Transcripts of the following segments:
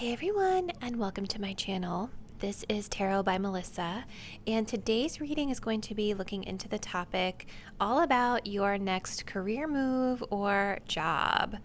Hey everyone, and welcome to my channel. This is Tarot by Melissa, and today's reading is going to be looking into the topic all about your next career move or job.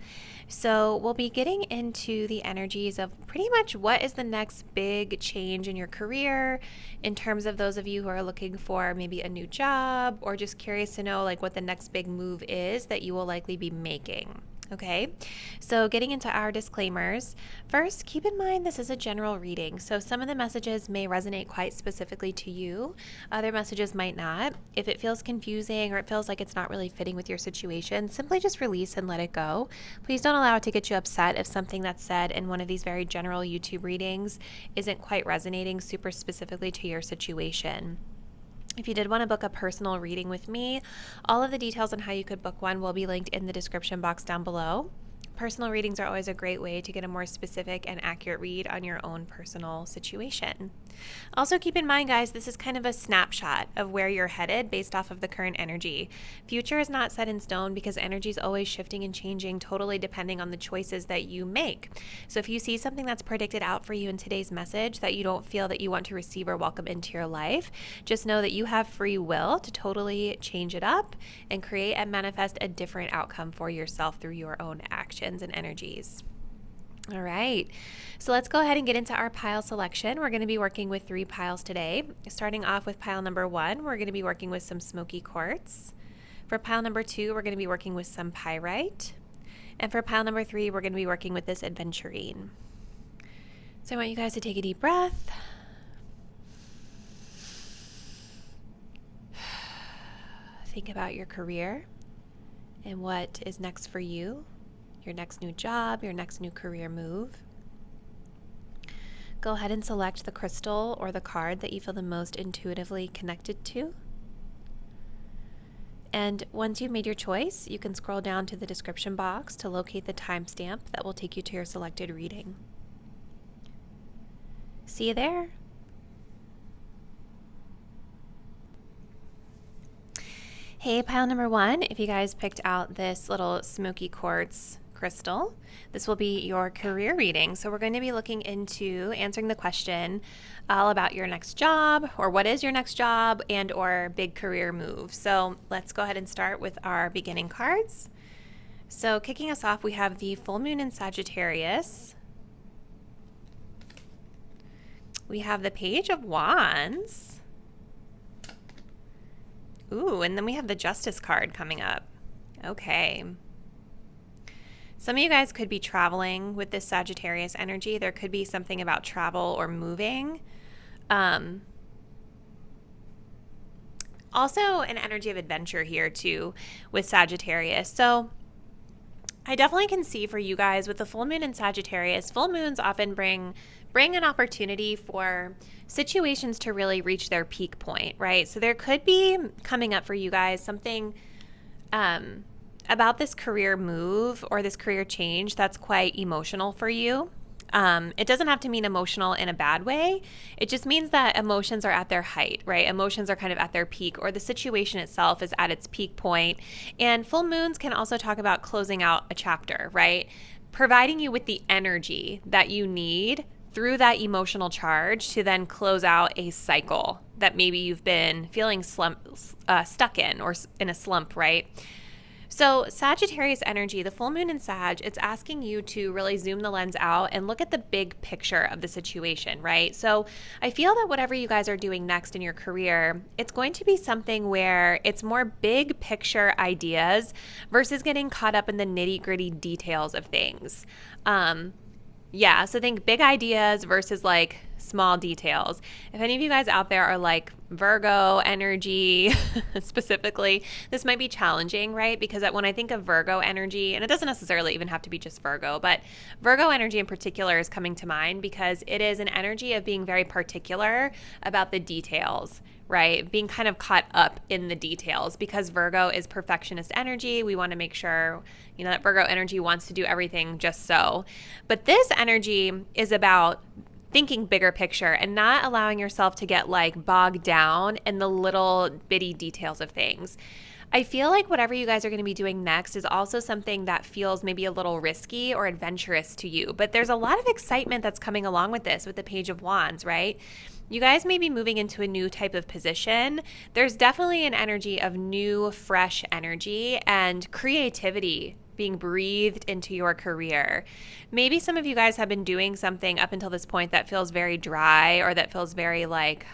So we'll be getting into the energies of pretty much what is the next big change in your career in terms of those of you who are looking for maybe a new job or just curious to know like what the next big move is that you will likely be making. Okay, so getting into our disclaimers. First, keep in mind this is a general reading, so some of the messages may resonate quite specifically to you. Other messages might not. If it feels confusing or it feels like it's not really fitting with your situation, simply just release and let it go. Please don't allow it to get you upset if something that's said in one of these very general YouTube readings isn't quite resonating super specifically to your situation. If you did want to book a personal reading with me, all of the details on how you could book one will be linked in the description box down below. Personal readings are always a great way to get a more specific and accurate read on your own personal situation. Also keep in mind, guys, this is kind of a snapshot of where you're headed based off of the current energy. Future is not set in stone because energy is always shifting and changing, totally depending on the choices that you make. So if you see something that's predicted out for you in today's message that you don't feel that you want to receive or welcome into your life, just know that you have free will to totally change it up and create and manifest a different outcome for yourself through your own actions and energies. All right, so let's go ahead and get into our pile selection. We're going to be working with 3 piles today. Starting off with pile number 1, we're going to be working with some Smokey Quartz. For pile number 2, we're going to be working with some Pyrite. And for pile number 3, we're going to be working with this Aventurine. So I want you guys to take a deep breath. Think about your career and what is next for you. Your next new job, your next new career move. Go ahead and select the crystal or the card that you feel the most intuitively connected to. And once you've made your choice, you can scroll down to the description box to locate the timestamp that will take you to your selected reading. See you there. Hey, pile number 1, if you guys picked out this little Smokey Quartz crystal, this will be your career reading. So we're going to be looking into answering the question all about your next job, or what is your next job, and or big career move. So let's go ahead and start with our beginning cards. So kicking us off, we have the full moon in Sagittarius. We have the Page of Wands. Ooh, and then we have the Justice card coming up. Okay. Some of you guys could be traveling with this Sagittarius energy. There could be something about travel or moving. Also an energy of adventure here too with Sagittarius. So I definitely can see for you guys with the full moon in Sagittarius, full moons often bring an opportunity for situations to really reach their peak point, right? So there could be coming up for you guys something about this career move or this career change that's quite emotional for you. It doesn't have to mean emotional in a bad way. It just means that emotions are at their height, right? Emotions are kind of at their peak, or the situation itself is at its peak point. And full moons can also talk about closing out a chapter, right? Providing you with the energy that you need through that emotional charge to then close out a cycle that maybe you've been feeling stuck in or in a slump, right? So Sagittarius energy, the full moon in Sag, it's asking you to really zoom the lens out and look at the big picture of the situation, right? So I feel that whatever you guys are doing next in your career, it's going to be something where it's more big picture ideas versus getting caught up in the nitty-gritty details of things. So think big ideas versus like small details. If any of you guys out there are like Virgo energy specifically, this might be challenging, right? Because when I think of Virgo energy, and it doesn't necessarily even have to be just Virgo, but Virgo energy in particular is coming to mind because it is an energy of being very particular about the details, right? Being kind of caught up in the details because Virgo is perfectionist energy. We want to make sure, that Virgo energy wants to do everything just so. But this energy is about thinking bigger picture and not allowing yourself to get like bogged down in the little bitty details of things. I feel like whatever you guys are going to be doing next is also something that feels maybe a little risky or adventurous to you. But there's a lot of excitement that's coming along with this, with the Page of Wands, right? You guys may be moving into a new type of position. There's definitely an energy of new, fresh energy and creativity being breathed into your career. Maybe some of you guys have been doing something up until this point that feels very dry, or that feels very like,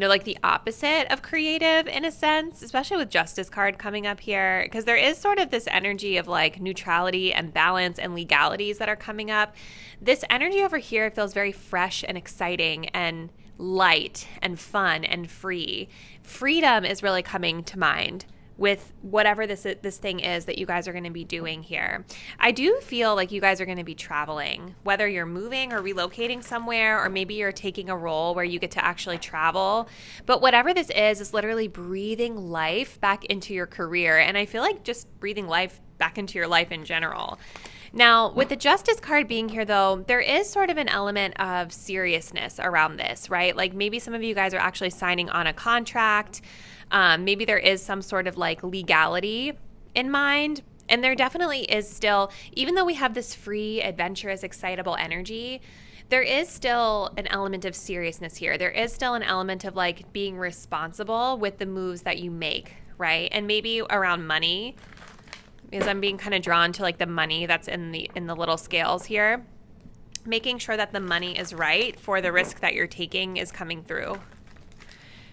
like the opposite of creative in a sense, especially with Justice card coming up here, because there is sort of this energy of like neutrality and balance and legalities that are coming up. This energy over here feels very fresh and exciting and light and fun and free. Freedom is really coming to mind with whatever this thing is that you guys are going to be doing here. I do feel like you guys are going to be traveling, whether you're moving or relocating somewhere, or maybe you're taking a role where you get to actually travel. But whatever this is literally breathing life back into your career. And I feel like just breathing life back into your life in general. Now, with the Justice card being here, though, there is sort of an element of seriousness around this, right? Like maybe some of you guys are actually signing on a contract. Maybe there is some sort of like legality in mind. And there definitely is still, even though we have this free, adventurous, excitable energy, there is still an element of seriousness here. There is still an element of like being responsible with the moves that you make, right? And maybe around money, because I'm being kind of drawn to like the money that's in the little scales here. Making sure that the money is right for the risk that you're taking is coming through.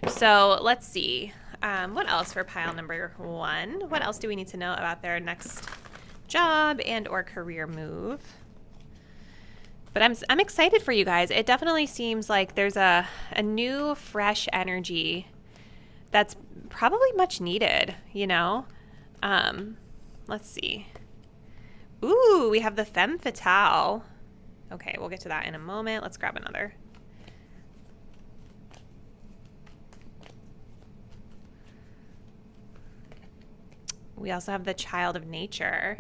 So let's see. What else for pile number 1? What else do we need to know about their next job and or career move? But I'm excited for you guys. It definitely seems like there's a new, fresh energy that's probably much needed, you know? Let's see. Ooh, we have the Femme Fatale. Okay, we'll get to that in a moment. Let's grab another. We also have the Child of Nature.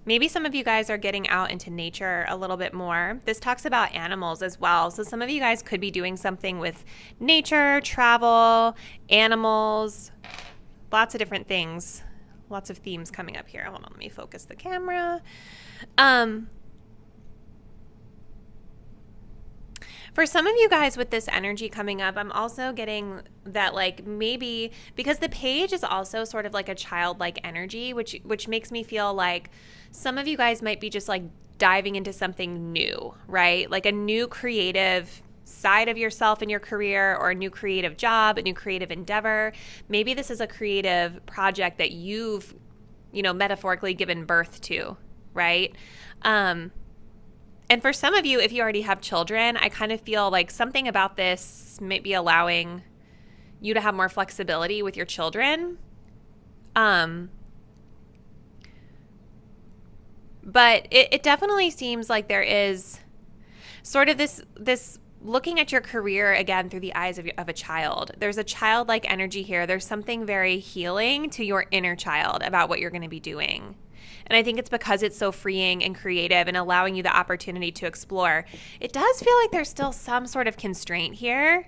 Maybe some of you guys are getting out into nature a little bit more. This talks about animals as well. So some of you guys could be doing something with nature, travel, animals, lots of different things. Lots of themes coming up here. Hold on, let me focus the camera. For some of you guys with this energy coming up, I'm also getting that like maybe because the page is also sort of like a childlike energy, which makes me feel like some of you guys might be just like diving into something new, right? Like a new creative side of yourself in your career, or a new creative job, a new creative endeavor. Maybe this is a creative project that you've, metaphorically given birth to, right? And for some of you, if you already have children, I kind of feel like something about this may be allowing you to have more flexibility with your children. But it definitely seems like there is sort of this looking at your career again through the eyes of a child. There's a childlike energy here. There's something very healing to your inner child about what you're going to be doing. And I think it's because it's so freeing and creative and allowing you the opportunity to explore. It does feel like there's still some sort of constraint here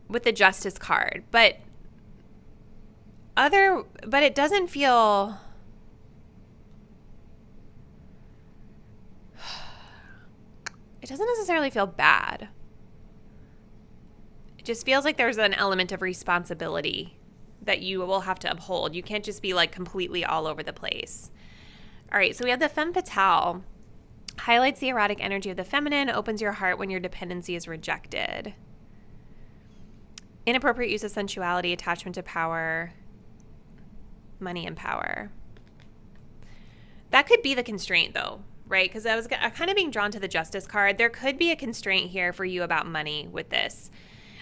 with the Justice card, but it doesn't feel... It doesn't necessarily feel bad. It just feels like there's an element of responsibility that you will have to uphold. You can't just be like completely all over the place. All right, so we have the Femme Fatale. Highlights the erotic energy of the feminine, opens your heart when your dependency is rejected. Inappropriate use of sensuality, attachment to power, money and power. That could be the constraint though, right? Because I was kind of being drawn to the Justice card. There could be a constraint here for you about money with this.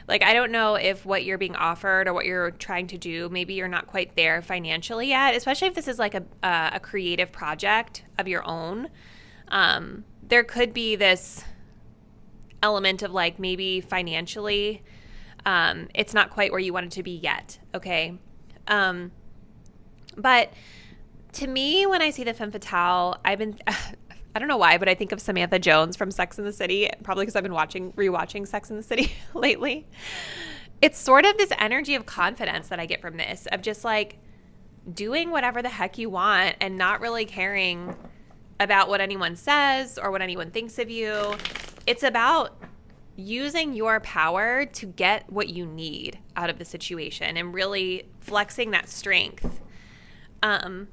Like, I don't know if what you're being offered or what you're trying to do, maybe you're not quite there financially yet, especially if this is like a creative project of your own. There could be this element of like maybe financially it's not quite where you want it to be yet, okay? But to me, when I see the Femme Fatale, I don't know why, but I think of Samantha Jones from Sex and the City, probably because I've been rewatching Sex and the City lately. it's sort of this energy of confidence that I get from this, of just like doing whatever the heck you want and not really caring about what anyone says or what anyone thinks of you. It's about using your power to get what you need out of the situation and really flexing that strength. To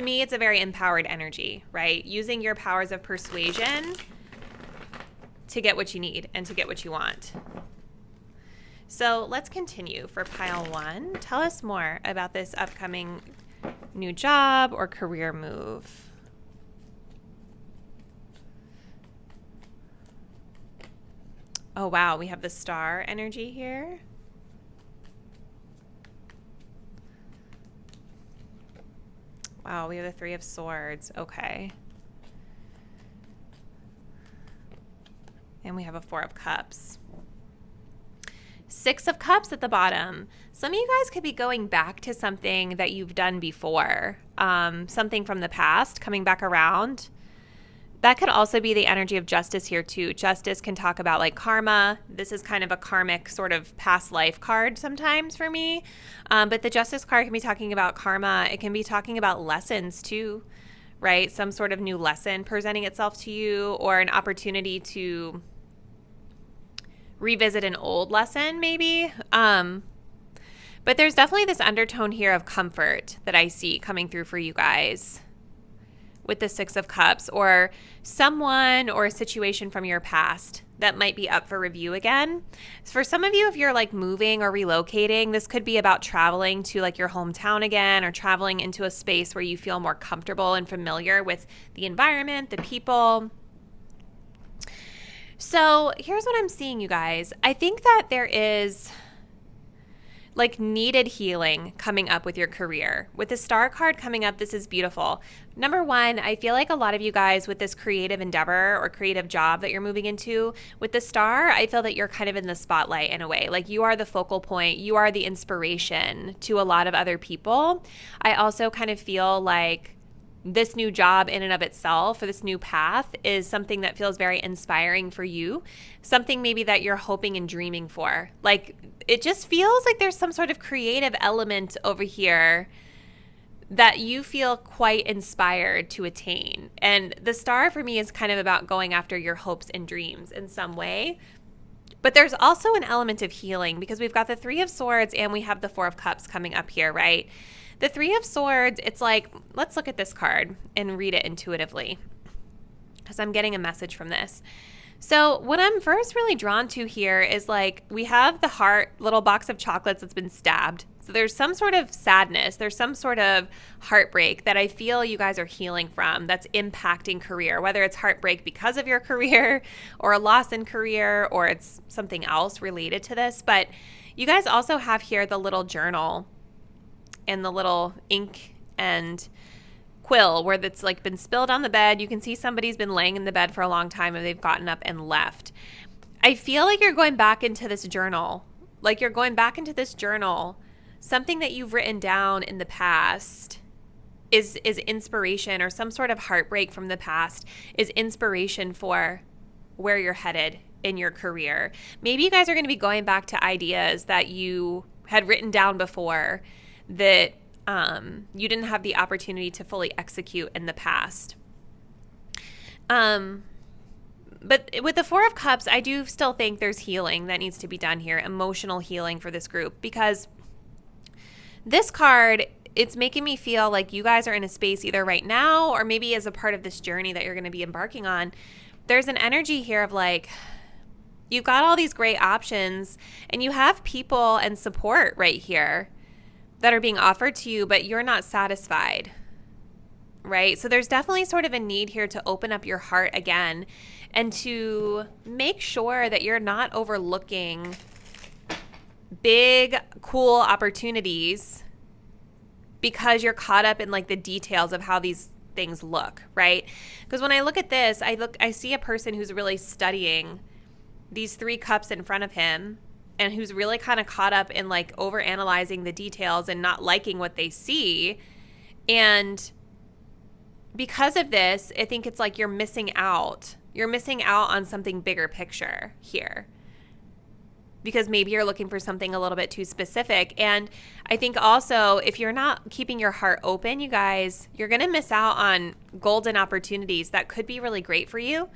me, it's a very empowered energy, right? Using your powers of persuasion to get what you need and to get what you want. So let's continue for pile 1. Tell us more about this upcoming new job or career move. Oh, wow. We have the star energy here. Wow, we have the 3 of Swords. Okay. And we have a 4 of Cups. 6 of Cups at the bottom. Some of you guys could be going back to something that you've done before. Something from the past coming back around. That could also be the energy of Justice here too. Justice can talk about like karma. This is kind of a karmic sort of past life card sometimes for me. But the Justice card can be talking about karma. It can be talking about lessons too, right? Some sort of new lesson presenting itself to you, or an opportunity to revisit an old lesson maybe. But there's definitely this undertone here of comfort that I see coming through for you guys with the 6 of Cups, or someone or a situation from your past that might be up for review again. For some of you, if you're like moving or relocating, this could be about traveling to like your hometown again, or traveling into a space where you feel more comfortable and familiar with the environment, the people. So here's what I'm seeing, you guys. I think that there is like needed healing coming up with your career. With the star card coming up, this is beautiful. Number one, I feel like a lot of you guys with this creative endeavor or creative job that you're moving into, with the star, I feel that you're kind of in the spotlight in a way. Like you are the focal point, you are the inspiration to a lot of other people. I also kind of feel like this new job in and of itself, or this new path, is something that feels very inspiring for you. Something maybe that you're hoping and dreaming for. Like it just feels like there's some sort of creative element over here that you feel quite inspired to attain. And the star for me is kind of about going after your hopes and dreams in some way. But there's also an element of healing, because we've got the 3 of Swords and we have the 4 of Cups coming up here, right? The 3 of Swords, it's like, let's look at this card and read it intuitively, because I'm getting a message from this. So what I'm first really drawn to here is like, we have the heart, little box of chocolates that's been stabbed. So there's some sort of sadness, there's some sort of heartbreak that I feel you guys are healing from that's impacting career, whether it's heartbreak because of your career or a loss in career, or it's something else related to this. But you guys also have here the little journal and the little ink and quill where it's like been spilled on the bed. You can see somebody's been laying in the bed for a long time and they've gotten up and left. I feel like you're going back into this journal. Like you're going back into this journal. Something that you've written down in the past is inspiration, or some sort of heartbreak from the past is inspiration for where you're headed in your career. Maybe you guys are going to be going back to ideas that you had written down before that you didn't have the opportunity to fully execute in the past. But with the 4 of Cups, I do still think there's healing that needs to be done here, emotional healing for this group, because this card, it's making me feel like you guys are in a space either right now or maybe as a part of this journey that you're going to be embarking on. There's an energy here of like, you've got all these great options and you have people and support right here that are being offered to you, but you're not satisfied, right? So there's definitely sort of a need here to open up your heart again and to make sure that you're not overlooking big, cool opportunities because you're caught up in like the details of how these things look, right? Because when I look at this, I see a person who's really studying these 3 cups in front of him, and who's really kind of caught up in like overanalyzing the details and not liking what they see. And because of this, I think it's like you're missing out. You're missing out on something bigger picture here, because maybe you're looking for something a little bit too specific. And I think also if you're not keeping your heart open, you guys, you're going to miss out on golden opportunities that could be really great for you.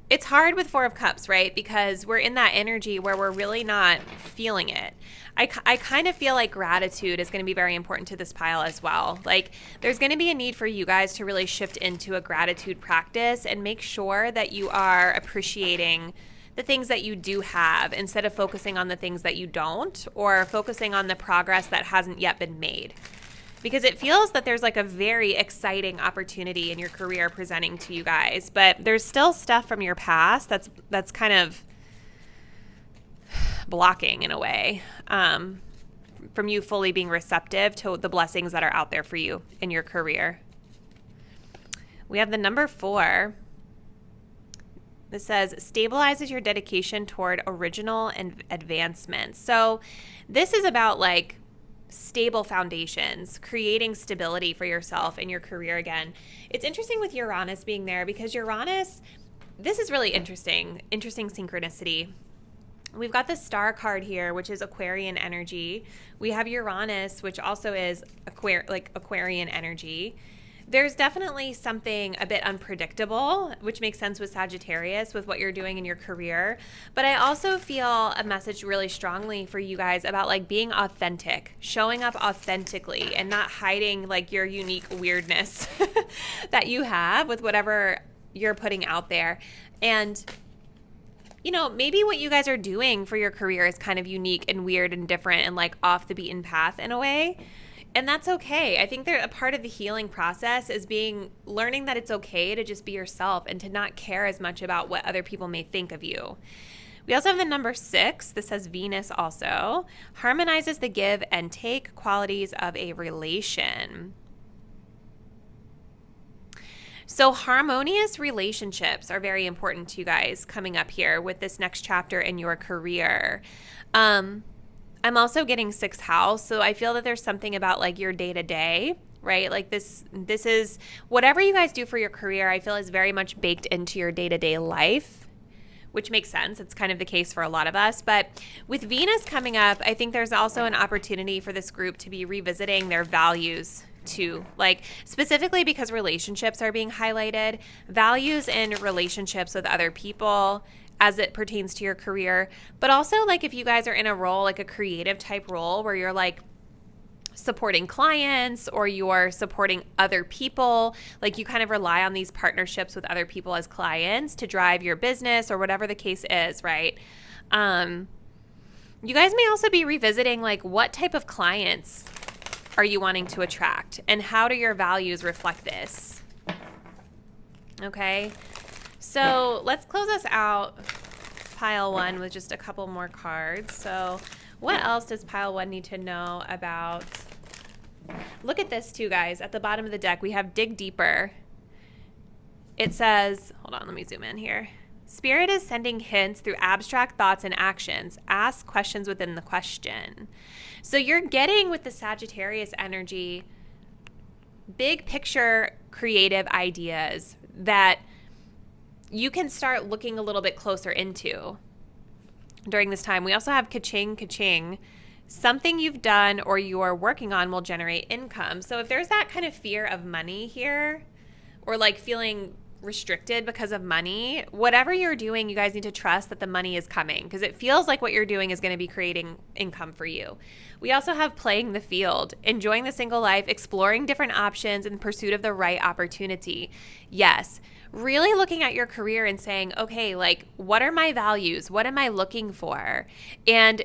It's hard with Four of Cups, right? Because we're in that energy where we're really not feeling it. I kind of feel like gratitude is going to be very important to this pile as well. Like there's going to be a need for you guys to really shift into a gratitude practice and make sure that you are appreciating the things that you do have instead of focusing on the things that you don't, or focusing on the progress that hasn't yet been made. Because it feels that there's like a very exciting opportunity in your career presenting to you guys, but there's still stuff from your past that's kind of blocking in a way from you fully being receptive to the blessings that are out there for you in your career. We have the number 4. This says stabilizes your dedication toward original and advancement. So this is about like stable foundations, creating stability for yourself in your career again. It's interesting with Uranus being there because Uranus, this is really interesting synchronicity. We've got the star card here, which is Aquarian energy. We have Uranus, which also is Aquarian energy. There's definitely something a bit unpredictable, which makes sense with Sagittarius, with what you're doing in your career. But I also feel a message really strongly for you guys about like being authentic, showing up authentically and not hiding like your unique weirdness that you have with whatever you're putting out there. And you know, maybe what you guys are doing for your career is kind of unique and weird and different and like off the beaten path in a way. And that's okay. I think a part of the healing process is learning that it's okay to just be yourself and to not care as much about what other people may think of you. We also have the number 6. This says Venus also. Harmonizes the give and take qualities of a relation. So harmonious relationships are very important to you guys coming up here with this next chapter in your career. I'm also getting 6th house, so I feel that there's something about like your day-to-day, right? Like this is whatever you guys do for your career, I feel is very much baked into your day-to-day life, which makes sense. It's kind of the case for a lot of us. But with Venus coming up, I think there's also an opportunity for this group to be revisiting their values too, like specifically because relationships are being highlighted, values in relationships with other people as it pertains to your career, but also like if you guys are in a role, like a creative type role where you're like supporting clients or you're supporting other people, like you kind of rely on these partnerships with other people as clients to drive your business or whatever the case is, right? You guys may also be revisiting like what type of clients are you wanting to attract and how do your values reflect this? Okay. So let's close us out, pile 1, with just a couple more cards. So what else does pile 1 need to know about? Look at this too, guys. At the bottom of the deck, we have dig deeper. It says, hold on, let me zoom in here. Spirit is sending hints through abstract thoughts and actions. Ask questions within the question. So you're getting with the Sagittarius energy, big picture creative ideas that you can start looking a little bit closer into during this time. We also have ka-ching, ka-ching. Something you've done or you're working on will generate income. So if there's that kind of fear of money here or like feeling restricted because of money, whatever you're doing, you guys need to trust that the money is coming because it feels like what you're doing is going to be creating income for you. We also have playing the field, enjoying the single life, exploring different options in pursuit of the right opportunity. Yes. Really looking at your career and saying, okay, like, what are my values? What am I looking for? And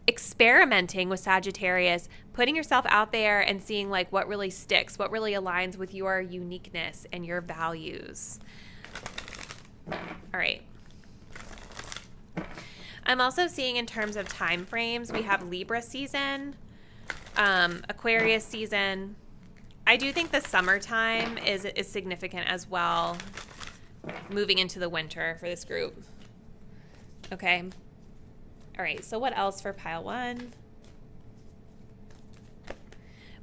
experimenting with Sagittarius, putting yourself out there and seeing like what really sticks, what really aligns with your uniqueness and your values. All right. I'm also seeing in terms of time frames, we have Libra season, Aquarius season. I do think the summertime is significant as well, moving into the winter for this group. Okay. All right, so what else for pile 1?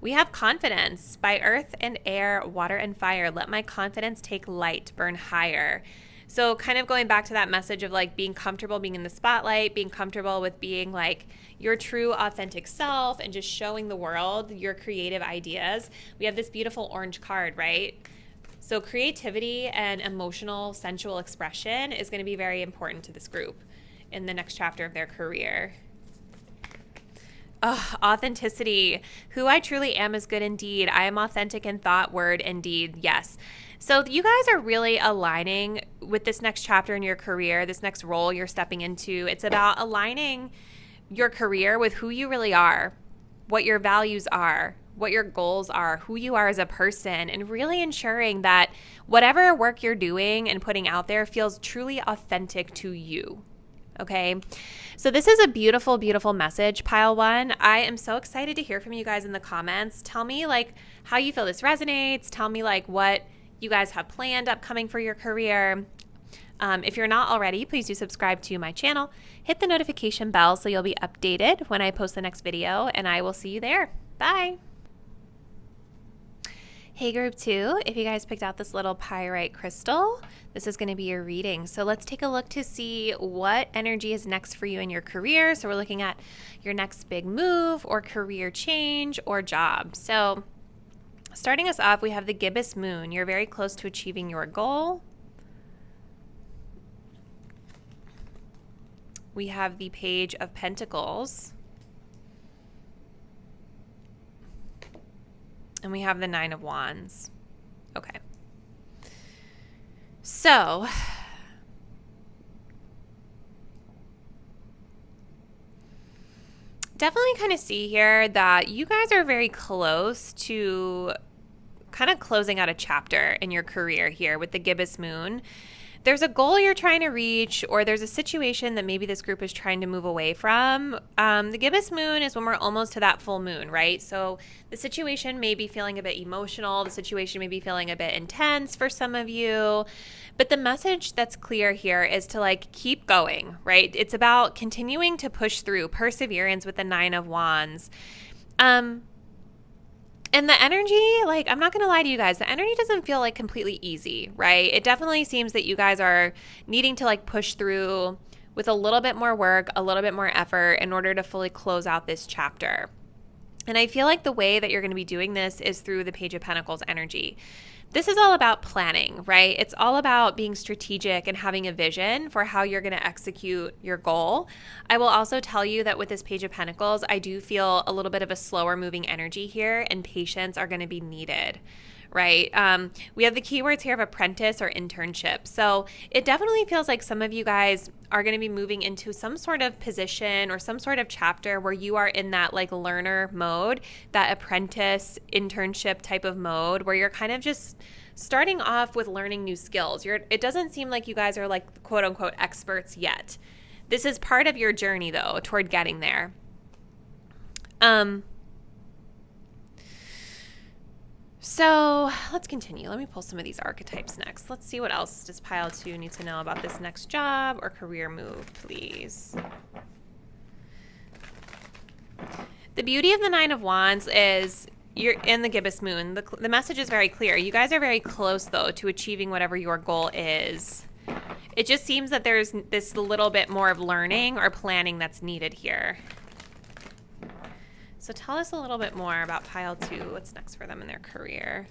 We have confidence. By earth and air, water and fire, let my confidence take light, burn higher. So kind of going back to that message of like being comfortable being in the spotlight, being comfortable with being like your true authentic self and just showing the world your creative ideas. We have this beautiful orange card, right? So creativity and emotional, sensual expression is going to be very important to this group in the next chapter of their career. Authenticity. Who I truly am is good indeed. I am authentic in thought, word, and deed. Yes. So you guys are really aligning with this next chapter in your career, this next role you're stepping into. It's about aligning your career with who you really are, what your values are, what your goals are, who you are as a person, and really ensuring that whatever work you're doing and putting out there feels truly authentic to you. Okay, so this is a beautiful, beautiful message, Pile 1. I am so excited to hear from you guys in the comments. Tell me like how you feel this resonates. Tell me like what you guys have planned upcoming for your career. If you're not already, please do subscribe to my channel. Hit the notification bell so you'll be updated when I post the next video, and I will see you there. Bye. Hey group 2, if you guys picked out this little pyrite crystal, this is going to be your reading. So let's take a look to see what energy is next for you in your career. So we're looking at your next big move or career change or job. So starting us off, we have the gibbous moon. You're very close to achieving your goal. We have the page of pentacles. And we have the 9 of wands. Okay. So, definitely kind of see here that you guys are very close to kind of closing out a chapter in your career here with the gibbous moon. There's a goal you're trying to reach, or there's a situation that maybe this group is trying to move away from. The gibbous moon is when we're almost to that full moon, right? So the situation may be feeling a bit emotional. The situation may be feeling a bit intense for some of you. But the message that's clear here is to like keep going, right? It's about continuing to push through, perseverance with the 9 of wands. And the energy, like, I'm not going to lie to you guys, the energy doesn't feel like completely easy, right? It definitely seems that you guys are needing to like push through with a little bit more work, a little bit more effort in order to fully close out this chapter. And I feel like the way that you're going to be doing this is through the Page of Pentacles energy. This is all about planning, right? It's all about being strategic and having a vision for how you're going to execute your goal. I will also tell you that with this Page of Pentacles, I do feel a little bit of a slower moving energy here, and patience are going to be needed, right? We have the keywords here of apprentice or internship. So it definitely feels like some of you guys are going to be moving into some sort of position or some sort of chapter where you are in that like learner mode, that apprentice internship type of mode where you're kind of just starting off with learning new skills. It doesn't seem like you guys are like quote unquote experts yet. This is part of your journey though toward getting there. So let's continue. Let me pull some of these archetypes next. Let's see what else does pile 2 need to know about this next job or career move, please. The beauty of the 9 of wands is you're in the gibbous moon. The message is very clear. You guys are very close though to achieving whatever your goal is. It just seems that there's this little bit more of learning or planning that's needed here. So tell us a little bit more about pile 2. What's next for them in their career?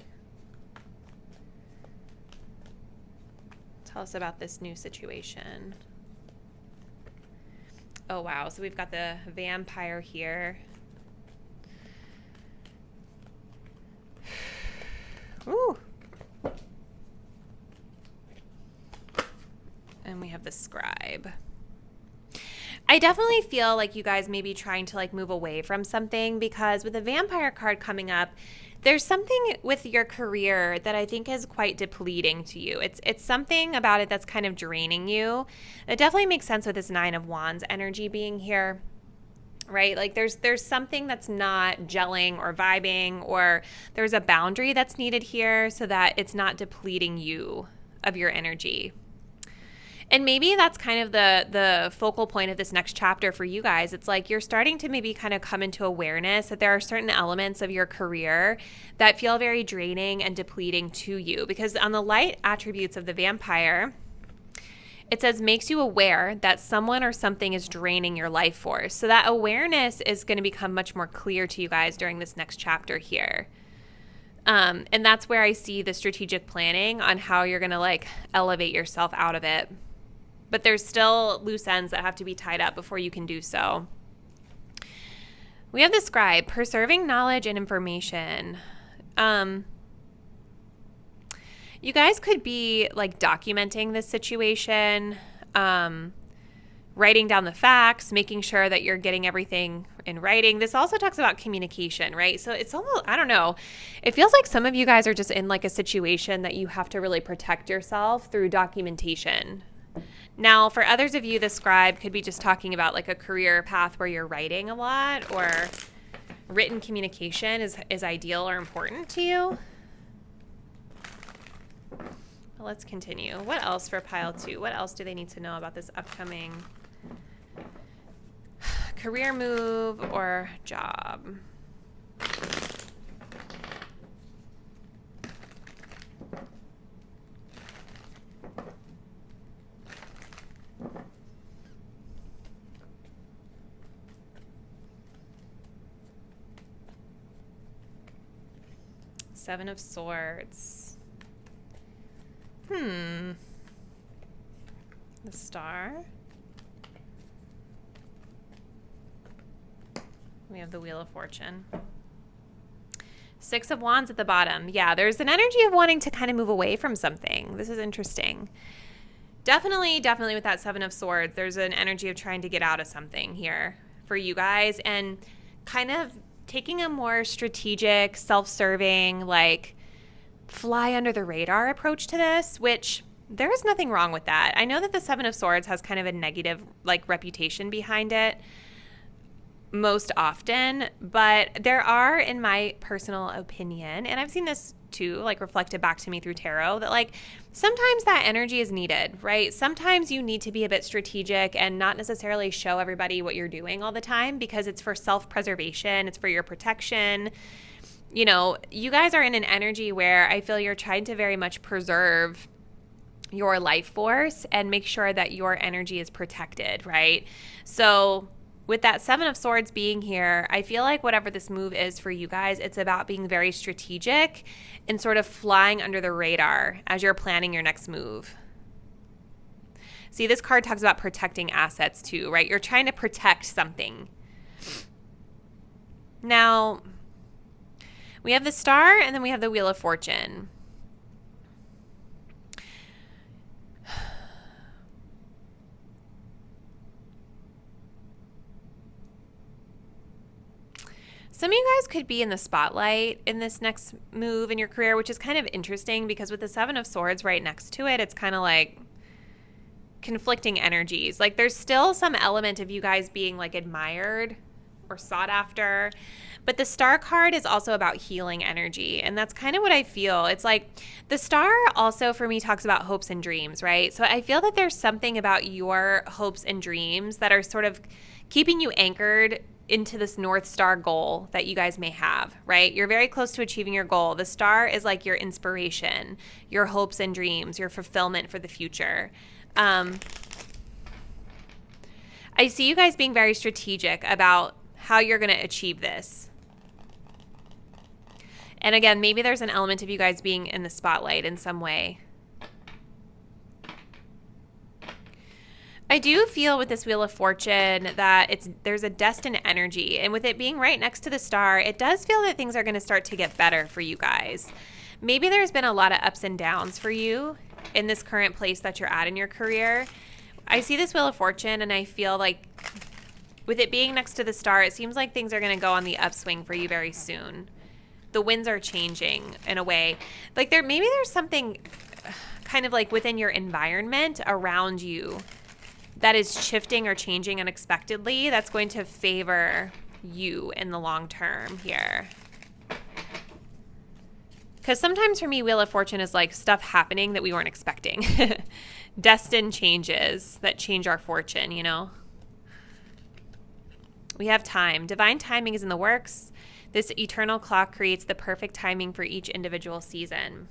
Tell us about this new situation. Oh, wow. So we've got the vampire here. Ooh. And we have the scribe. I definitely feel like you guys may be trying to like move away from something, because with the vampire card coming up, there's something with your career that I think is quite depleting to you. It's something about it that's kind of draining you. It definitely makes sense with this 9 of wands energy being here, right? Like there's something that's not gelling or vibing, or there's a boundary that's needed here so that it's not depleting you of your energy. And maybe that's kind of the focal point of this next chapter for you guys. It's like you're starting to maybe kind of come into awareness that there are certain elements of your career that feel very draining and depleting to you. Because on the light attributes of the vampire, it says makes you aware that someone or something is draining your life force. So that awareness is going to become much more clear to you guys during this next chapter here. And that's where I see the strategic planning on how you're going to like elevate yourself out of it. But there's still loose ends that have to be tied up before you can do so. We have the scribe, preserving knowledge and information. You guys could be like documenting this situation, writing down the facts, making sure that you're getting everything in writing. This also talks about communication, right? So it's almost, I don't know, it feels like some of you guys are just in like a situation that you have to really protect yourself through documentation. Now, for others of you, the scribe could be just talking about like a career path where you're writing a lot, or written communication is ideal or important to you. Well, let's continue. What else for pile 2? What else do they need to know about this upcoming career move or job? Seven of Swords. The Star. We have the Wheel of Fortune. Six of Wands at the bottom. Yeah, there's an energy of wanting to kind of move away from something. This is interesting. Definitely with that Seven of Swords, there's an energy of trying to get out of something here for you guys, and kind of taking a more strategic, self-serving, like fly under the radar approach to this, which there is nothing wrong with that. I know that the Seven of Swords has kind of a negative like reputation behind it most often, but there are, in my personal opinion, and I've seen this too, like reflected back to me through tarot, that like sometimes that energy is needed, right? Sometimes you need to be a bit strategic and not necessarily show everybody what you're doing all the time, because it's for self-preservation, it's for your protection. You know, you guys are in an energy where I feel you're trying to very much preserve your life force and make sure that your energy is protected, right? So with that Seven of Swords being here, I feel like whatever this move is for you guys, it's about being very strategic and sort of flying under the radar as you're planning your next move. See, this card talks about protecting assets too, right? You're trying to protect something. Now, we have the Star, and then we have the Wheel of Fortune. Some of you guys could be in the spotlight in this next move in your career, which is kind of interesting because with the Seven of Swords right next to it, it's kind of like conflicting energies. Like there's still some element of you guys being like admired or sought after, but the Star card is also about healing energy, and that's kind of what I feel. It's like the Star also for me talks about hopes and dreams, right? So I feel that there's something about your hopes and dreams that are sort of keeping you anchored into this North Star goal that you guys may have, right? You're very close to achieving your goal. The Star is like your inspiration, your hopes and dreams, your fulfillment for the future. I see you guys being very strategic about how you're going to achieve this. And again, maybe there's an element of you guys being in the spotlight in some way. I do feel with this Wheel of Fortune that there's a destined energy, and with it being right next to the Star, it does feel that things are going to start to get better for you guys. Maybe there's been a lot of ups and downs for you in this current place that you're at in your career. I see this Wheel of Fortune, and I feel like with it being next to the Star, it seems like things are going to go on the upswing for you very soon. The winds are changing in a way. Like maybe there's something kind of like within your environment around you that is shifting or changing unexpectedly that's going to favor you in the long term here. Because sometimes for me, Wheel of Fortune is like stuff happening that we weren't expecting. destined changes that change our fortune, you know? We have time. Divine timing is in the works. This eternal clock creates the perfect timing for each individual season.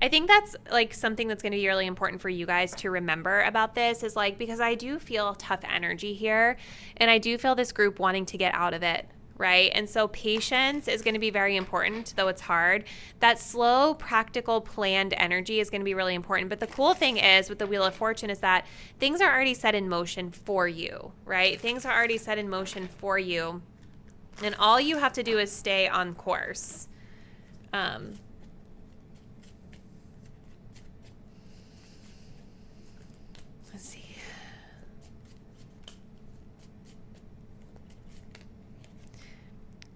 I think that's like something that's going to be really important for you guys to remember about this is like, because I do feel tough energy here and I do feel this group wanting to get out of it, right? And so patience is going to be very important, though it's hard. That slow, practical, planned energy is going to be really important. But the cool thing is with the Wheel of Fortune is that things are already set in motion for you, right? Things are already set in motion for you. And all you have to do is stay on course. Let's see.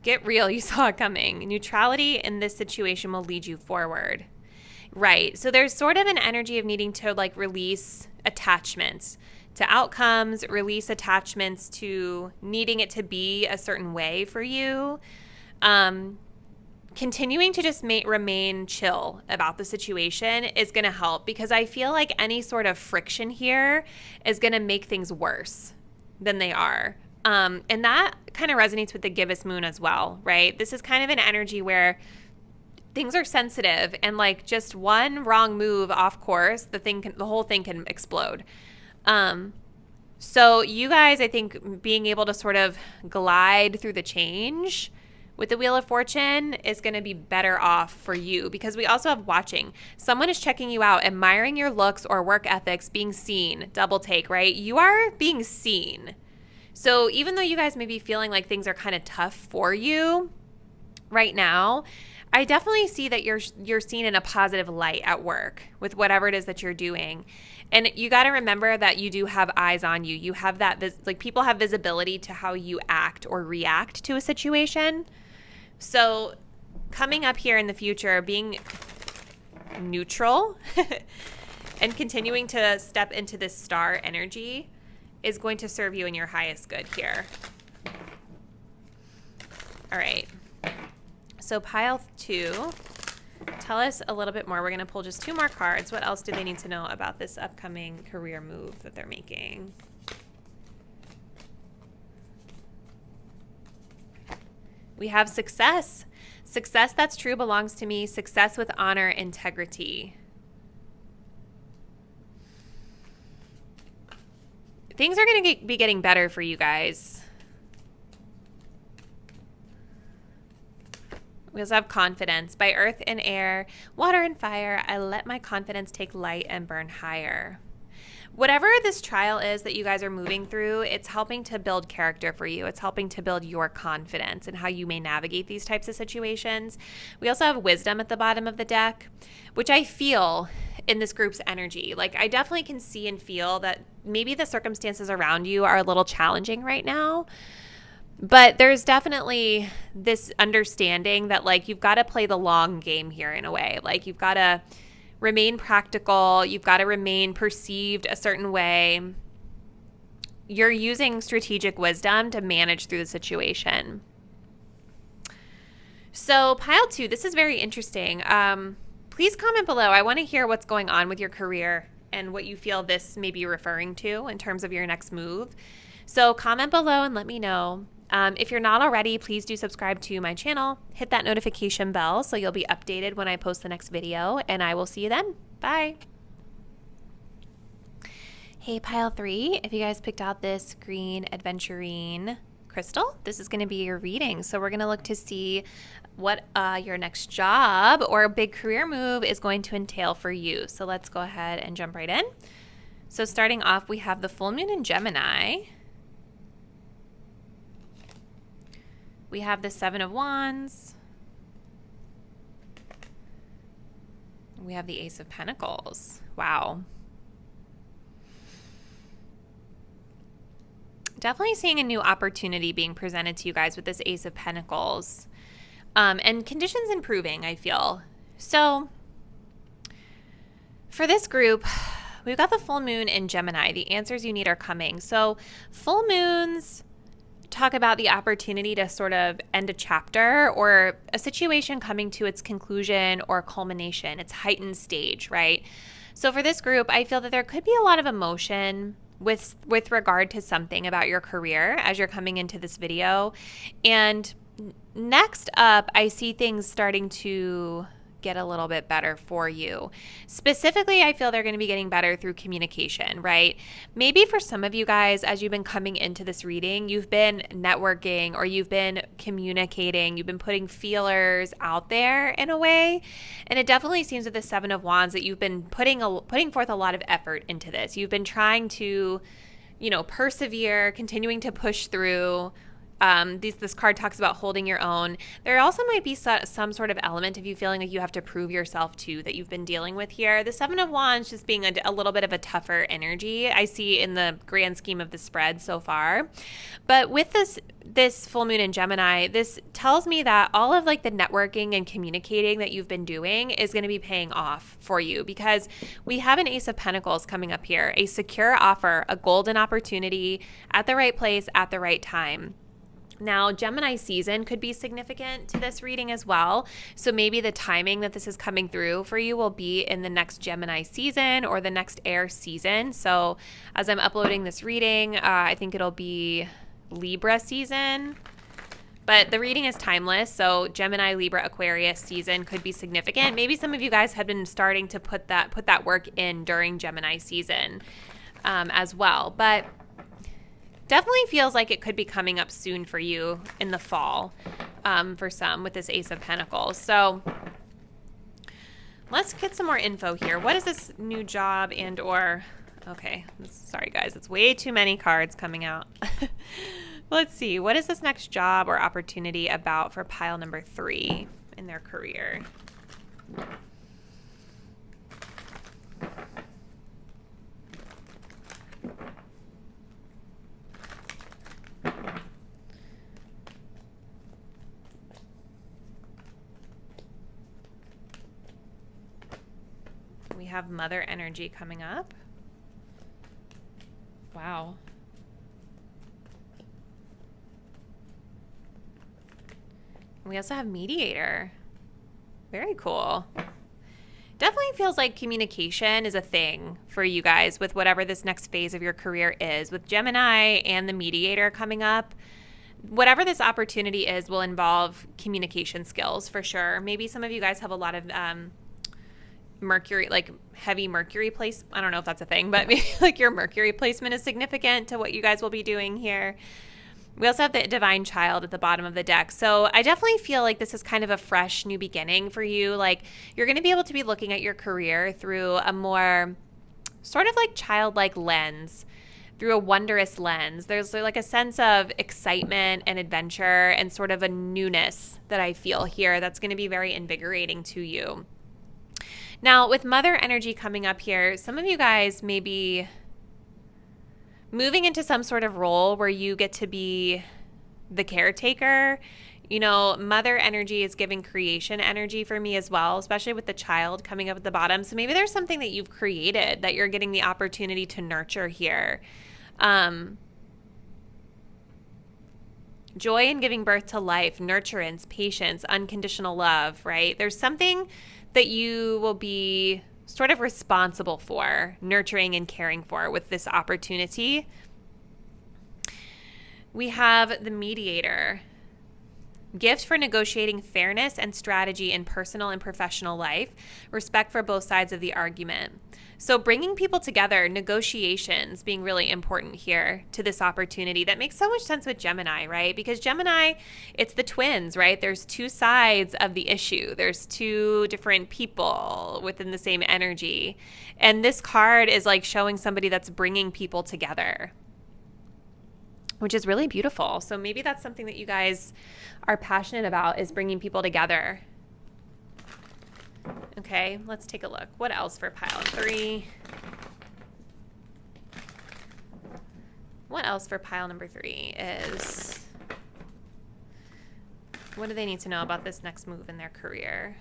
Get real, you saw it coming. Neutrality in this situation will lead you forward. Right. So there's sort of an energy of needing to like release attachments to outcomes, release attachments to needing it to be a certain way for you. Continuing to just remain chill about the situation is going to help because I feel like any sort of friction here is going to make things worse than they are. And that kind of resonates with the gibbous moon as well, right? This is kind of an energy where things are sensitive and like just one wrong move off course, the whole thing can explode. So you guys, I think being able to sort of glide through the change with the Wheel of Fortune is going to be better off for you because we also have watching. Someone is checking you out, admiring your looks or work ethics, being seen, double take, right? You are being seen. So even though you guys may be feeling like things are kind of tough for you right now, I definitely see that you're seen in a positive light at work with whatever it is that you're doing. And you got to remember that you do have eyes on you. You have that, like people have visibility to how you act or react to a situation. So coming up here in the future, being neutral and continuing to step into this star energy is going to serve you in your highest good here. All right. So pile 2, tell us a little bit more. We're going to pull just 2 more cards. What else do they need to know about this upcoming career move that they're making? We have success. Success that's true belongs to me. Success with honor, integrity. Things are going to be getting better for you guys. We also have confidence. By earth and air, water and fire, I let my confidence take light and burn higher. Whatever this trial is that you guys are moving through, it's helping to build character for you. It's helping to build your confidence and how you may navigate these types of situations. We also have wisdom at the bottom of the deck, which I feel in this group's energy. Like I definitely can see and feel that maybe the circumstances around you are a little challenging right now. But there's definitely this understanding that like you've got to play the long game here in a way. Like you've got to remain practical. You've got to remain perceived a certain way. You're using strategic wisdom to manage through the situation. So pile 2, this is very interesting. Please comment below. I want to hear what's going on with your career and what you feel this may be referring to in terms of your next move. So comment below and let me know. If you're not already, please do subscribe to my channel. Hit that notification bell so you'll be updated when I post the next video, and I will see you then. Bye. Hey, pile 3, if you guys picked out this green Aventurine crystal, this is going to be your reading. So we're going to look to see what your next job or big career move is going to entail for you. So let's go ahead and jump right in. So starting off, we have the full moon in Gemini. We have the 7 of Wands. We have the Ace of Pentacles. Wow. Definitely seeing a new opportunity being presented to you guys with this Ace of Pentacles. And conditions improving, I feel. So for this group, we've got the full moon in Gemini. The answers you need are coming. So full moons talk about the opportunity to sort of end a chapter or a situation coming to its conclusion or culmination, its heightened stage, right? So for this group, I feel that there could be a lot of emotion with regard to something about your career as you're coming into this video. And next up, I see things starting to get a little bit better for you. Specifically, I feel they're going to be getting better through communication, right? Maybe for some of you guys, as you've been coming into this reading, you've been networking or you've been communicating, you've been putting feelers out there in a way. And it definitely seems with the Seven of Wands that you've been putting forth a lot of effort into this. You've been trying to, persevere, continuing to push through. This card talks about holding your own. There also might be some sort of element of you feeling like you have to prove yourself too that you've been dealing with here. The Seven of Wands just being a little bit of a tougher energy I see in the grand scheme of the spread so far. But with this full moon in Gemini, this tells me that all of like the networking and communicating that you've been doing is going to be paying off for you, because we have an Ace of Pentacles coming up here, a secure offer, a golden opportunity at the right place at the right time. Now, Gemini season could be significant to this reading as well. So maybe the timing that this is coming through for you will be in the next Gemini season or the next air season. So as I'm uploading this reading, I think it'll be Libra season. But the reading is timeless, so Gemini, Libra, Aquarius season could be significant. Maybe some of you guys have been starting to put that work in during Gemini season as well. But definitely feels like it could be coming up soon for you in the fall for some with this Ace of Pentacles. So let's get some more info here. What is this new job okay, sorry guys, it's way too many cards coming out. Let's see, what is this next job or opportunity about for pile number 3 in their career? We have Mother energy coming up. Wow. We also have Mediator. Very cool. Definitely feels like communication is a thing for you guys with whatever this next phase of your career is. With Gemini and the Mediator coming up, whatever this opportunity is will involve communication skills for sure. Maybe some of you guys have a lot of Mercury, like heavy Mercury place. I don't know if that's a thing, but maybe like your Mercury placement is significant to what you guys will be doing here. We also have the Divine Child at the bottom of the deck. So I definitely feel like this is kind of a fresh new beginning for you. Like you're going to be able to be looking at your career through a more sort of like childlike lens, through a wondrous lens. There's like a sense of excitement and adventure and sort of a newness that I feel here that's going to be very invigorating to you. Now, with Mother energy coming up here, some of you guys may be moving into some sort of role where you get to be the caretaker. Mother energy is giving creation energy for me as well, especially with the child coming up at the bottom. So maybe there's something that you've created that you're getting the opportunity to nurture here. Joy in giving birth to life, nurturance, patience, unconditional love, right? There's something that you will be sort of responsible for nurturing and caring for with this opportunity. We have the Mediator. Gift for negotiating fairness and strategy in personal and professional life. Respect for both sides of the argument. So bringing people together, negotiations being really important here to this opportunity. That makes so much sense with Gemini, right? Because Gemini, it's the twins, right? There's two sides of the issue. There's two different people within the same energy. And this card is like showing somebody that's bringing people together, which is really beautiful. So maybe that's something that you guys are passionate about, is bringing people together. Okay, let's take a look. What else for pile 3? What else for pile number 3 is, what do they need to know about this next move in their career?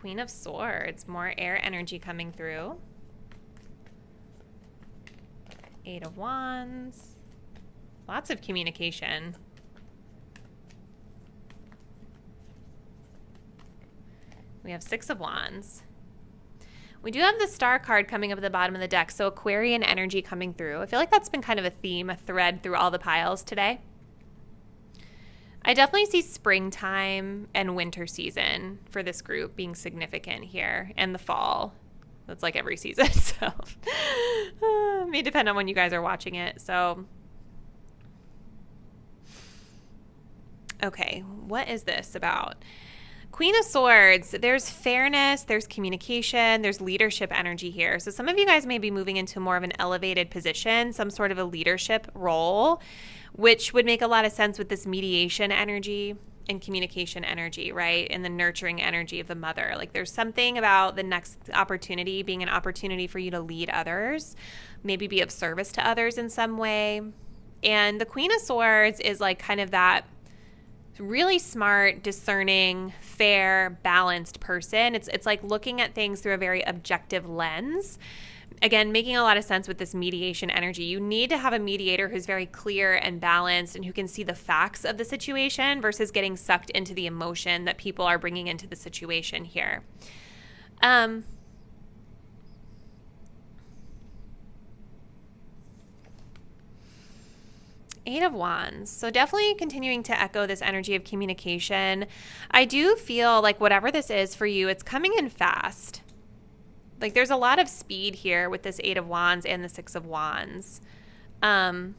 Queen of Swords, more air energy coming through. 8 of Wands. Lots of communication. We have 6 of Wands. We do have the Star card coming up at the bottom of the deck, so Aquarian energy coming through. I feel like that's been kind of a theme, a thread through all the piles today. I definitely see springtime and winter season for this group being significant here, and the fall. That's like every season, so it may depend on when you guys are watching it. So, okay, what is this about? Queen of Swords, there's fairness, there's communication, there's leadership energy here. So some of you guys may be moving into more of an elevated position, some sort of a leadership role, which would make a lot of sense with this mediation energy and communication energy, right? And the nurturing energy of the mother. Like there's something about the next opportunity being an opportunity for you to lead others, maybe be of service to others in some way. And the Queen of Swords is like kind of that really smart, discerning, fair, balanced person. It's like looking at things through a very objective lens. Again, making a lot of sense with this mediation energy. You need to have a mediator who's very clear and balanced and who can see the facts of the situation versus getting sucked into the emotion that people are bringing into the situation here. Eight of Wands. So definitely continuing to echo this energy of communication. I do feel like whatever this is for you, it's coming in fast. Like there's a lot of speed here with this 8 of Wands and the 6 of Wands. You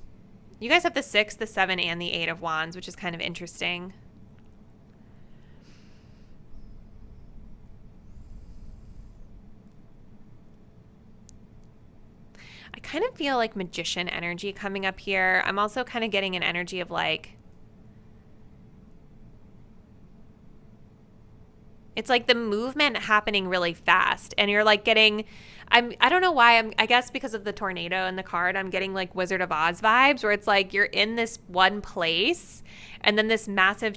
guys have the 6, the 7, and the 8 of Wands, which is kind of interesting. I kind of feel like magician energy coming up here. I'm also kind of getting an energy of like, it's like the movement happening really fast and you're like getting, I don't know why, I guess because of the tornado in the card, I'm getting like Wizard of Oz vibes where it's like you're in this one place and then this massive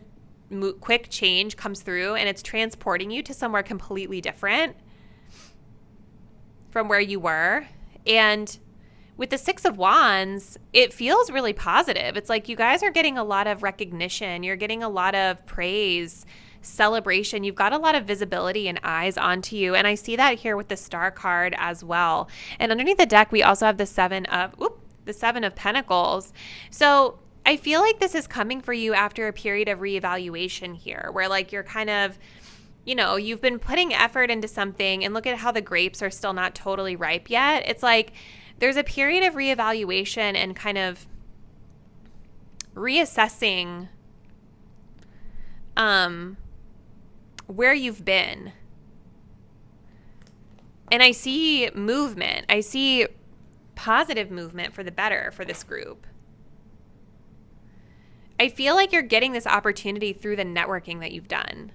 quick change comes through and it's transporting you to somewhere completely different from where you were. And with the 6 of Wands, it feels really positive. It's like you guys are getting a lot of recognition. You're getting a lot of praise, celebration. You've got a lot of visibility and eyes onto you. And I see that here with the Star card as well. And underneath the deck, we also have the 7 of Pentacles. So I feel like this is coming for you after a period of reevaluation here, where like you're kind of, you know, you've been putting effort into something and look at how the grapes are still not totally ripe yet. It's like there's a period of reevaluation and kind of reassessing where you've been. And I see movement. I see positive movement for the better for this group. I feel like you're getting this opportunity through the networking that you've done.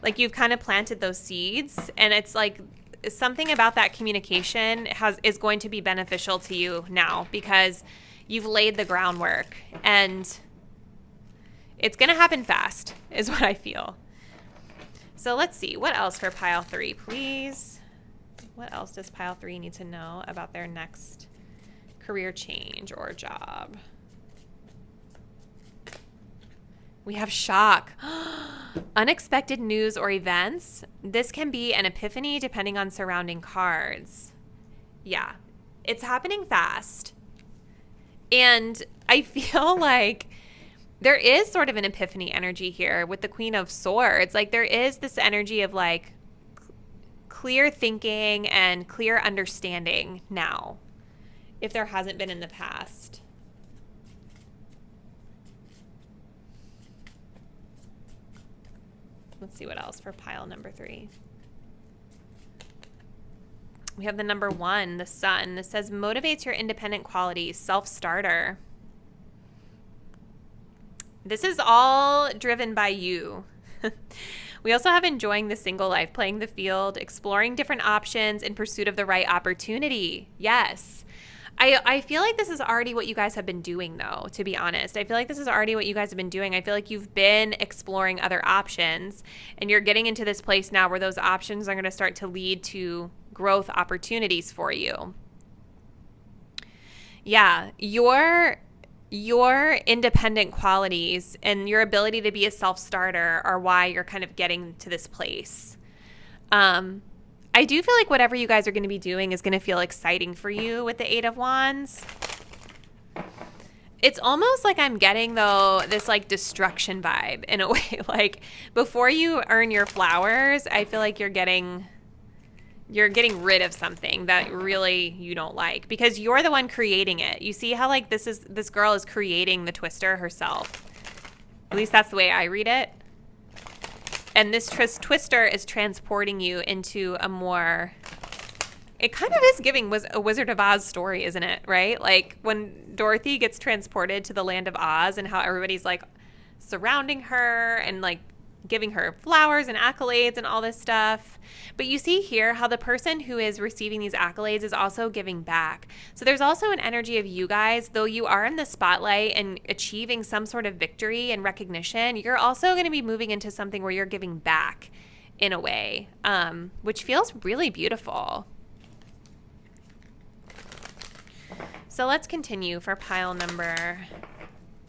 Like you've kind of planted those seeds and it's like something about that communication is going to be beneficial to you now because you've laid the groundwork and it's going to happen fast is what I feel. So let's see. What else for pile 3, please? What else does pile 3 need to know about their next career change or job? We have shock. Unexpected news or events. This can be an epiphany depending on surrounding cards. Yeah, it's happening fast. And I feel like there is sort of an epiphany energy here with the Queen of Swords. Like there is this energy of like clear thinking and clear understanding now, if there hasn't been in the past. Let's see what else for pile number 3. We have the number 1, the Sun. This says motivates your independent qualities, self-starter. This is all driven by you. We also have enjoying the single life, playing the field, exploring different options in pursuit of the right opportunity. Yes. I feel like this is already what you guys have been doing, though, to be honest. I feel like this is already what you guys have been doing. I feel like you've been exploring other options, and you're getting into this place now where those options are going to start to lead to growth opportunities for you. Yeah, your independent qualities and your ability to be a self-starter are why you're kind of getting to this place. I do feel like whatever you guys are going to be doing is going to feel exciting for you with the Eight of Wands. It's almost like I'm getting, though, this like destruction vibe in a way. Like before you earn your flowers, I feel like you're getting rid of something that really you don't like because you're the one creating it. You see how like this girl is creating the twister herself. At least that's the way I read it. And this twister is transporting you into a more, it kind of is giving was a Wizard of Oz story, isn't it? Right? Like when Dorothy gets transported to the land of Oz and how everybody's like surrounding her and like giving her flowers and accolades and all this stuff. But you see here how the person who is receiving these accolades is also giving back. So there's also an energy of you guys, though you are in the spotlight and achieving some sort of victory and recognition, you're also going to be moving into something where you're giving back in a way, which feels really beautiful. So let's continue for pile number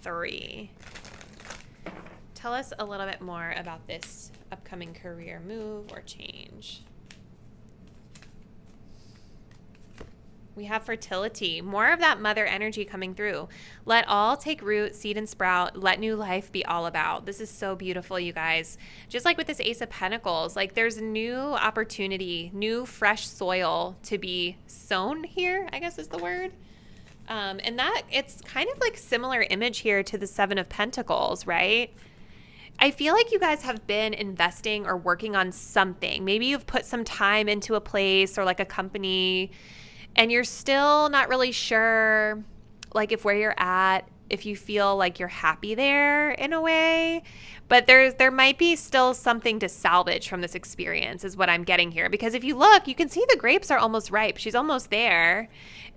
3. Tell us a little bit more about this upcoming career move or change. We have fertility, more of that mother energy coming through. Let all take root, seed and sprout. Let new life be all about. This is so beautiful, you guys. Just like with this Ace of Pentacles, like there's new opportunity, new fresh soil to be sown here, I guess is the word. And that it's kind of like similar image here to the Seven of Pentacles, right? I feel like you guys have been investing or working on something. Maybe you've put some time into a place or like a company and you're still not really sure like if where you're at, if you feel like you're happy there in a way, but there might be still something to salvage from this experience is what I'm getting here. Because if you look, you can see the grapes are almost ripe. She's almost there.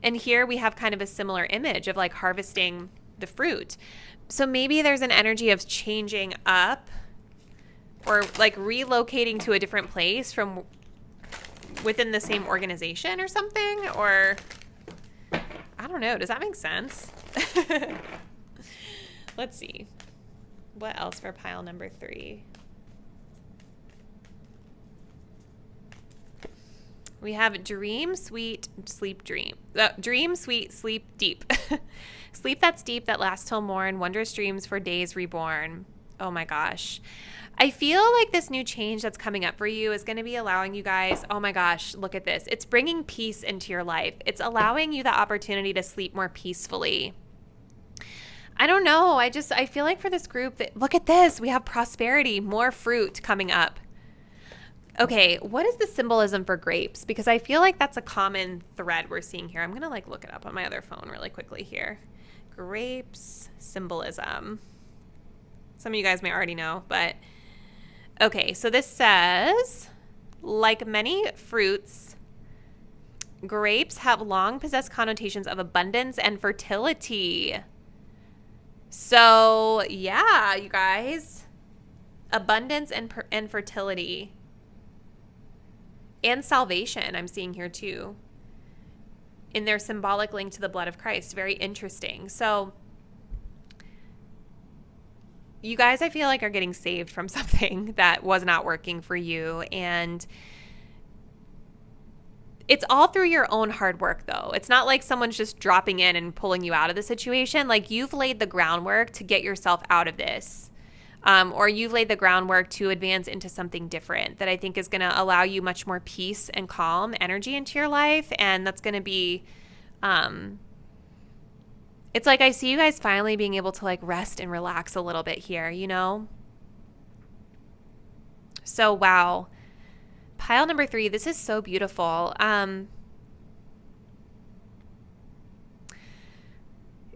And here we have kind of a similar image of like harvesting the fruit. So maybe there's an energy of changing up or like relocating to a different place from within the same organization or something, or I don't know. Does that make sense? Let's see. What else for pile number 3? We have dream, sweet, sleep, dream. Dream, sweet, sleep, deep. Sleep that's deep that lasts till morn, wondrous dreams for days reborn. Oh my gosh. I feel like this new change that's coming up for you is going to be allowing you guys, oh my gosh, look at this. It's bringing peace into your life. It's allowing you the opportunity to sleep more peacefully. I don't know. I feel like for this group, look at this. We have prosperity, more fruit coming up. Okay, what is the symbolism for grapes? Because I feel like that's a common thread we're seeing here. I'm going to like look it up on my other phone really quickly here. Grapes symbolism. Some of you guys may already know, but okay, so this says, like many fruits, grapes have long possessed connotations of abundance and fertility. So, yeah, you guys, abundance and fertility. And salvation, I'm seeing here too, in their symbolic link to the blood of Christ. Very interesting. So you guys, I feel like, are getting saved from something that was not working for you. And it's all through your own hard work, though. It's not like someone's just dropping in and pulling you out of the situation. Like you've laid the groundwork to get yourself out of this. Or you've laid the groundwork to advance into something different that I think is going to allow you much more peace and calm energy into your life. And that's going to be, it's like I see you guys finally being able to like rest and relax a little bit here, you know? So, wow. Pile number 3, this is so beautiful.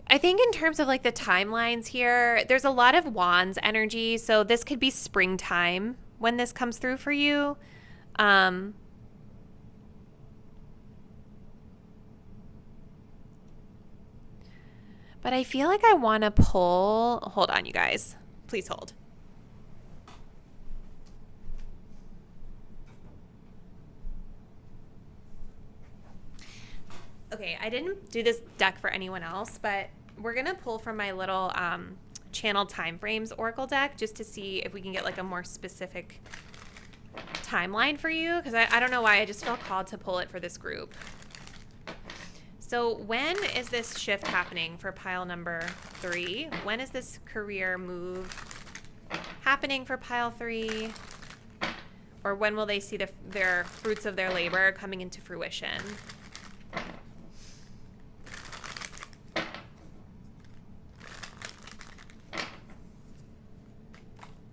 I think in terms of like the timelines here, there's a lot of wands energy. So this could be springtime when this comes through for you. But I feel like I want to pull, hold on you guys, please hold. Okay, I didn't do this deck for anyone else, but we're going to pull from my little channel time frames Oracle deck just to see if we can get like a more specific timeline for you, because I don't know why, I just felt called to pull it for this group. So when is this shift happening for pile number 3? When is this career move happening for pile 3? Or when will they see their fruits of their labor coming into fruition?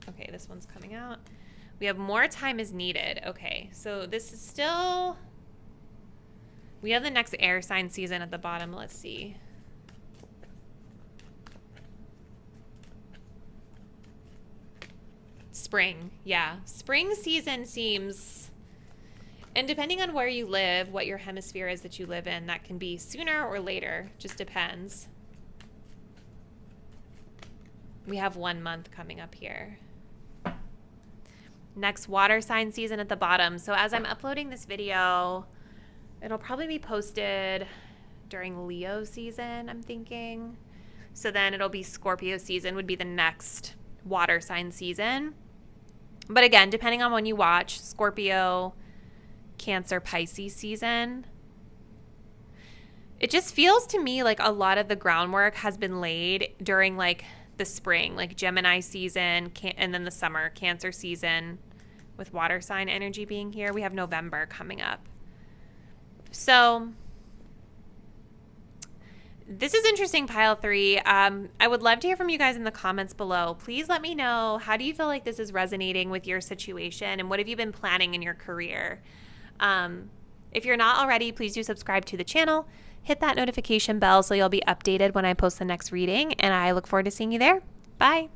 Okay, this one's coming out. We have more time is needed. Okay, so this is still... We have the next air sign season at the bottom. Let's see. Spring. Yeah. Spring season seems... And depending on where you live, what your hemisphere is that you live in, that can be sooner or later. Just depends. We have 1 month coming up here. Next water sign season at the bottom. So as I'm uploading this video... It'll probably be posted during Leo season, I'm thinking. So then it'll be Scorpio season would be the next water sign season. But again, depending on when you watch, Scorpio, Cancer, Pisces season. It just feels to me like a lot of the groundwork has been laid during like the spring, like Gemini season, and then the summer, Cancer season, with water sign energy being here. We have November coming up. So this is interesting, pile 3. I would love to hear from you guys in the comments below. Please let me know, how do you feel like this is resonating with your situation, and what have you been planning in your career? If you're not already, please do subscribe to the channel. Hit that notification bell so you'll be updated when I post the next reading, and I look forward to seeing you there. Bye.